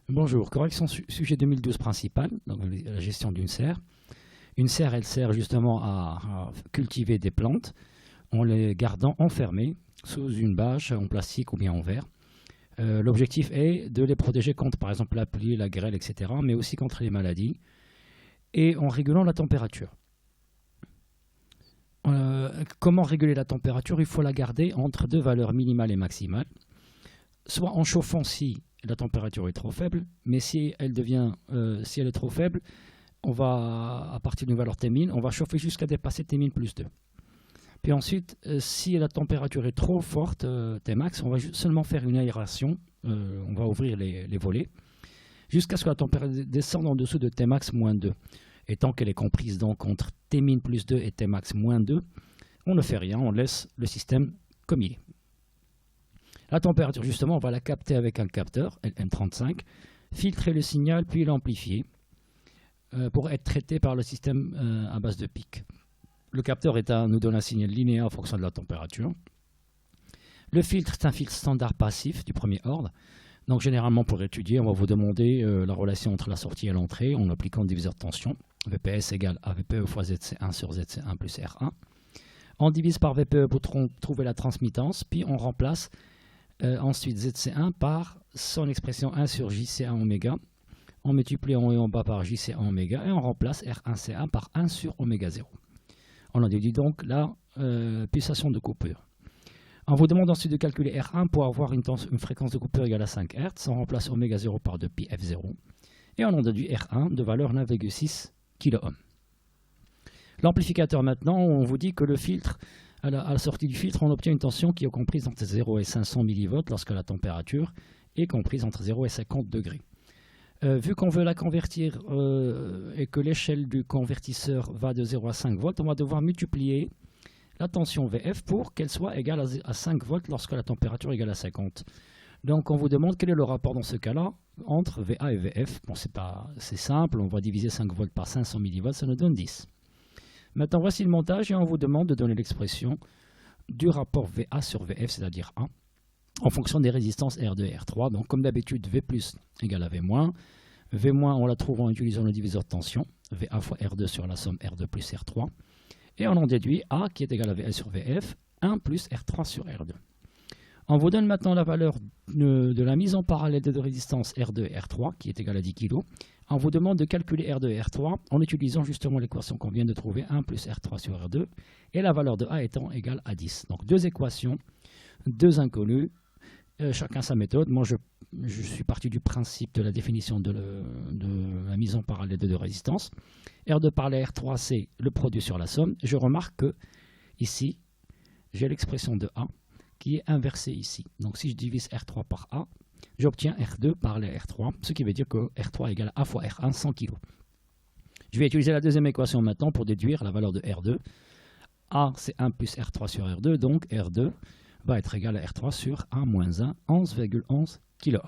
Bonjour, correction sujet 2012 principal, donc la gestion d'une serre. Une serre, elle sert justement à cultiver des plantes en les gardant enfermées sous une bâche en plastique ou bien en verre. L'objectif est de les protéger contre par exemple la pluie, la grêle, etc., mais aussi contre les maladies et en régulant la température. Comment réguler la température? Il faut la garder entre deux valeurs minimales et maximales, soit en chauffant si la température est trop faible, mais si elle est trop faible, on va, à partir d'une valeur T-min, on va chauffer jusqu'à dépasser T-min plus 2. Puis ensuite, si la température est trop forte, Tmax, on va seulement faire une aération, on va ouvrir les volets, jusqu'à ce que la température descende en dessous de Tmax moins 2. Et tant qu'elle est comprise donc entre T-min plus 2 et Tmax moins 2, on ne fait rien, on laisse le système comme il est. La température, justement, on va la capter avec un capteur, LM35, filtrer le signal, puis l'amplifier pour être traité par le système à base de pic. Le capteur nous donne un signal linéaire en fonction de la température. Le filtre, c'est un filtre standard passif du premier ordre. Donc, généralement, pour étudier, on va vous demander la relation entre la sortie et l'entrée en appliquant le diviseur de tension. VPS égale AVPE fois ZC1 sur ZC1 plus R1. On divise par VPE pour trouver la transmittance, puis on remplace ensuite ZC1 par son expression 1 sur JC1 oméga. On multiplie en haut et en bas par JC1 oméga et on remplace R1C1 par 1 sur oméga 0. On en déduit donc la pulsation de coupure. On vous demande ensuite de calculer R1 pour avoir une fréquence de coupure égale à 5 Hz. On remplace oméga 0 par 2 pi F0 et on en déduit R1 de valeur 9,6 kΩ. L'amplificateur maintenant, on vous dit que le filtre, à la sortie du filtre, on obtient une tension qui est comprise entre 0 et 500 mV lorsque la température est comprise entre 0 et 50 degrés. Vu qu'on veut la convertir et que l'échelle du convertisseur va de 0 à 5 volts, on va devoir multiplier la tension VF pour qu'elle soit égale à 5 volts lorsque la température est égale à 50. Donc on vous demande quel est le rapport dans ce cas-là entre VA et VF. Bon, c'est simple, on va diviser 5 volts par 500 mV, ça nous donne 10. Maintenant, voici le montage et on vous demande de donner l'expression du rapport VA sur VF, c'est-à-dire A, en fonction des résistances R2 et R3. Donc, comme d'habitude, V plus égale à V moins. V moins, on la trouve en utilisant le diviseur de tension, VA fois R2 sur la somme R2 plus R3. Et on en déduit A qui est égal à VA sur VF, 1 plus R3 sur R2. On vous donne maintenant la valeur de la mise en parallèle des deux résistances R2 et R3, qui est égale à 10 kg. On vous demande de calculer R2 et R3 en utilisant justement l'équation qu'on vient de trouver, 1 plus R3 sur R2, et la valeur de A étant égale à 10. Donc deux équations, deux inconnus, chacun sa méthode. Moi, je suis parti du principe de la définition de la mise en parallèle de deux résistances. R2 par la R3, c'est le produit sur la somme. Je remarque que ici, j'ai l'expression de A qui est inversée ici. Donc si je divise R3 par A, j'obtiens R2 par la R3, ce qui veut dire que R3 égale A fois R1, 100 kg. Je vais utiliser la deuxième équation maintenant pour déduire la valeur de R2. A, c'est 1 plus R3 sur R2, donc R2 va être égal à R3 sur A moins 1, 11,11 kΩ.